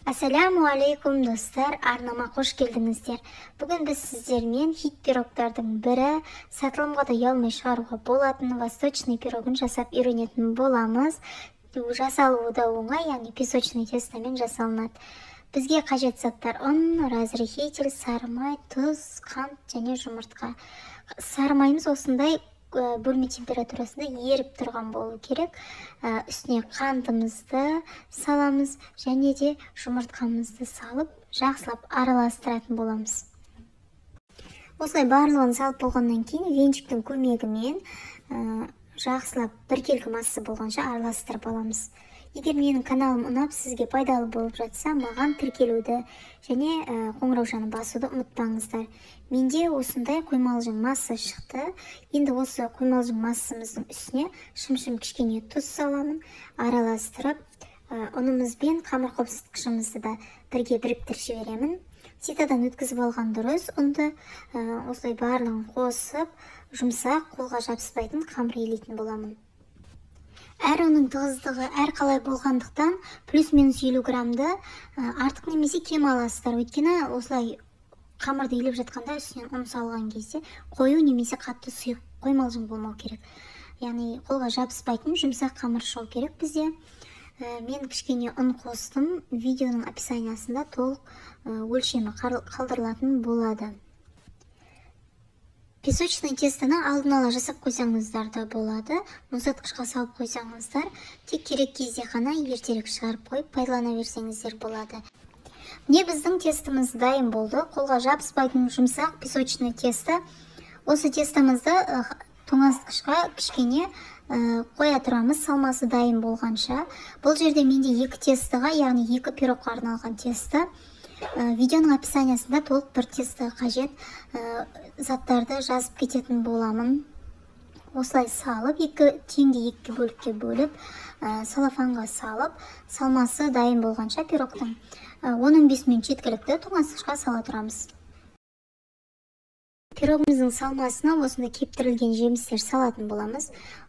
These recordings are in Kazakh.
Ассаламу алейкум достар, арнама қош келдіңіздер. Бүгін біз сіздермен хит пирогтардың бірі сатылымға да ұялмай шығаруға болатын восточный пирогын жасап үйренетін боламыз. Жасалуы да оңай, яғни песочный тестомен жасалынады. Бізге қажет заттар ұн, разрыхитель, сары май, тұз, қант және жұмыртқа. Сары майымыз осындай бөлме температурасында еріп тұрған болу керек. Үстіне қантымызды саламыз және де жұмыртқамызды салып, жақсылап араластыратын боламыз. Осылай барлығын салып болғаннан кейін венчиктің көмегімен жақсылап біркелкі масса болғанша араластырып аламыз. Егер менің каналым ұнап, сізге пайдалы болып жатса, маған тіркелуді және қоңыраушаны басуды ұмытпаңыздар. Менде осындай қоймалжың масса шықты. Енді осы қоймалжың массамыздың үстіне шым-шым кішкене тұз саламын, араластырып, ұнымызбен қамыр қопсытқышымызды да бірге біріктіріп жіберемін. Ситадан өткізіп алған дұрыс. Ұнды осылай барлығын қосып, жұмсақ, қолға жабыспайтын қамыр илейтін боламын. Әр оның тығыздығы әр қалай болғандықтан плюс-минус 50 граммды артық немесе кем аласыздар. Өйткені осылай қамырды илеп жатқанда үстінен ұн салған кезде қою немесе қатты сұйық қоймалжың болмау керек. Яғни қолға жабыспайтын жұмсақ қамыр шығу керек бізде. Мен кішкене ұн қостым. Видеоның описаниясында толық өлшемі қалдырылатын болады. Песочный тестаны алдын ала жасап қойсаңыздар да болады. Мұздатқышқа салып қойсаңыздар, тек керек кезде ғана ертерек шығарып қойып пайдалана берсеңіздер болады. Міне біздің тестіміз дайын болды. Қолға жабыспайтын жұмсақ песочный тесто. Осы тестамызды тоңазытқышқа кішкене қоя тұрамыз, салмасы дайын болғанша. Бұл жерде менде 2 тестіға, яғни 2 пирогқа арналған тесто. Видеоның описаниясында толық бір тесті қажет заттарды жазып кететін боламын. Осылай салып, теңде 2 бөлікке бөліп, салафанға салып, салмасы дайын болғанша пирогтың 10-15 минут жеткілікті тоңазытқышқа сала тұрамыз. Пирогымыздың салмасына осындай кептірілген жемістер салатын боламыз.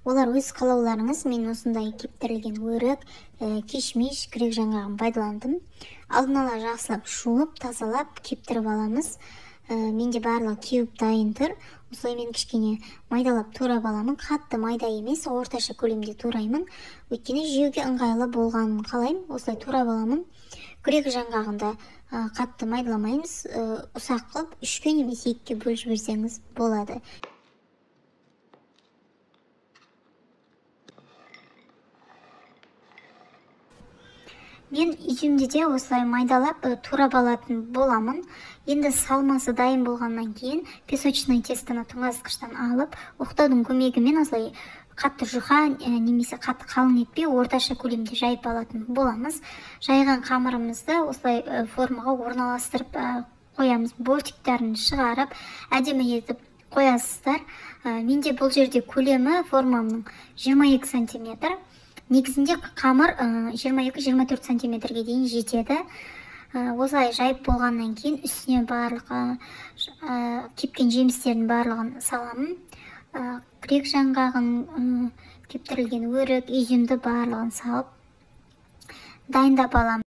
Олар өз қалауларыңыз. Мен осындай кептірілген өрік, кишмиш, грек жаңғағын пайдаландым. Алдын ала жақсылап жуып, тазалап, кептіріп аламыз. Менде барлығы кеуіп дайын тұр. Осылай мен кішкене майдалап турап аламын. Қатты майда емес, орташа көлемде тураймын. Өйткені жеуге ыңғайлы болғанын қалаймын. Осылай турап аламын. Грек жаңғағында қатты майдаламаймыз, ұсақ қылып 3-ке немесе 2-ке бөліп жіберсеңіз болады. Мен үйімде де осылай майдалап турап алатын боламын. Енді салмасы дайын болғаннан кейін песочный тестаны тоңазытқыштан алып, оқтаудың көмегімен осылай қатты жұқа немесе қатты қалың етпей орташа көлемде жайып алатын боламыз. Жайған қамырымызды осылай формаға орналастырып қоямыз. Бортиктарын шығарып, әдемі етіп қоясыздар. Менде бұл жерде көлемі формамның 22 сантиметр. Негізінде қамыр 22-24 сантиметрге дейін жетеді. Осылай жайып болғаннан кейін үстіне барлық кепкен жемістердің барлығын саламын. Грек жаңғағын, кептірілген өрік, изюмді барлығын салып дайындап аламын.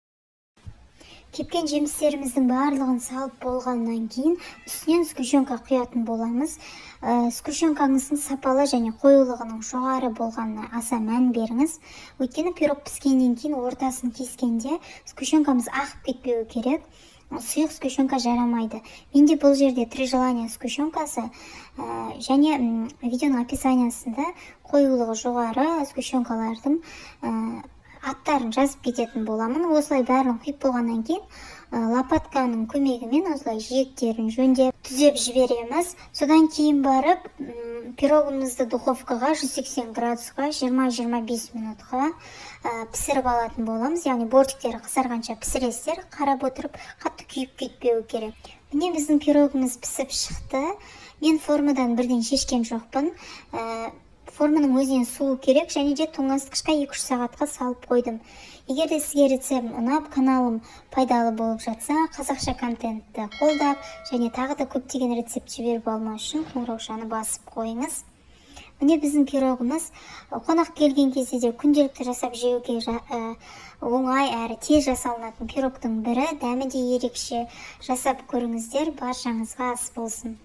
Кепкен жемістеріміздің барлығын салып болғаннан кейін үстінен сгущенка құятын боламыз. Сгущенкаңыздың сапалы және қоюлығының жоғары болғанына аса мән беріңіз. Өйткені пирог піскеннен кейін ортасын кескенде сгущенкамыз ағып кетпеуі керек. Сұйық сгущенка жарамайды. Менде бұл жерде 3 желания сгущенкасы және видеоның описаниясында қоюлығы жоғары сгущенкалардың аттарын жазып кететін боламын. Осылай бәрін құйып болғаннан кейін лопатканың көмегімен осылай жиектерін жөндеп түзеп жібереміз. Содан кейін барып пирогымызды духовкаға 180 градусқа 20-25 минутқа пісіріп алатын боламыз. Яғни бортиктері қызарғанша пісіресіздер, қарап отырып, қатты күйіп кетпеуі керек. Міне біздің пирогымыз пісіп шықты. Мен формадан бірден шешкен жоқпын. Форманың өзінен суы керек және де тоңазытқышқа 2-3 сағатқа салып қойдым. Егер де сізге рецепт ұнап, каналым пайдалы болып жатса, қазақша контентті қолдап және тағы да көптеген рецепт жіберіп алмау үшін қоңыраушаны басып қойыңыз. Міне біздің пирогымыз қонақ келген кезде де күнделікті жасап жеуге оңай әрі тез жасалынатын пирогтың бірі. Дәмі де ерекше. Жасап көріңіздер, баршаңызға ас болсын.